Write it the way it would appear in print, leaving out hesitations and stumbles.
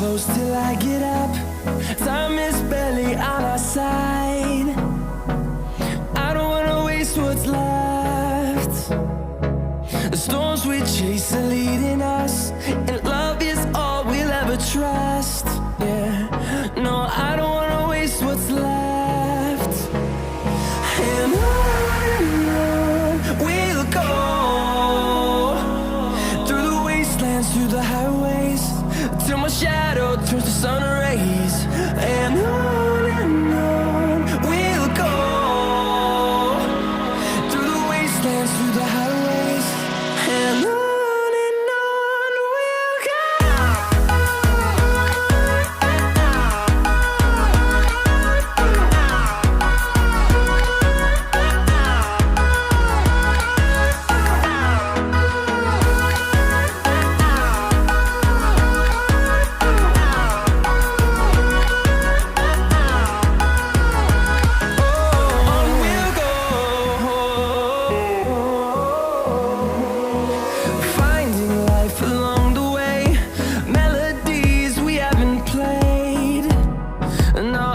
close till I get up. Time is barely on our side. I don't wanna waste what's left. The storms we chase are leading us, and love is all we'll ever trust. Yeah, no, I don't wanna waste what's left. And on we'll go, through the wastelands, through the highways, till my shadow turns to sun rays. And on we'll go, through the wastelands, through the highways, and on we'll go. Finding life along the way, melodies we haven't played. No,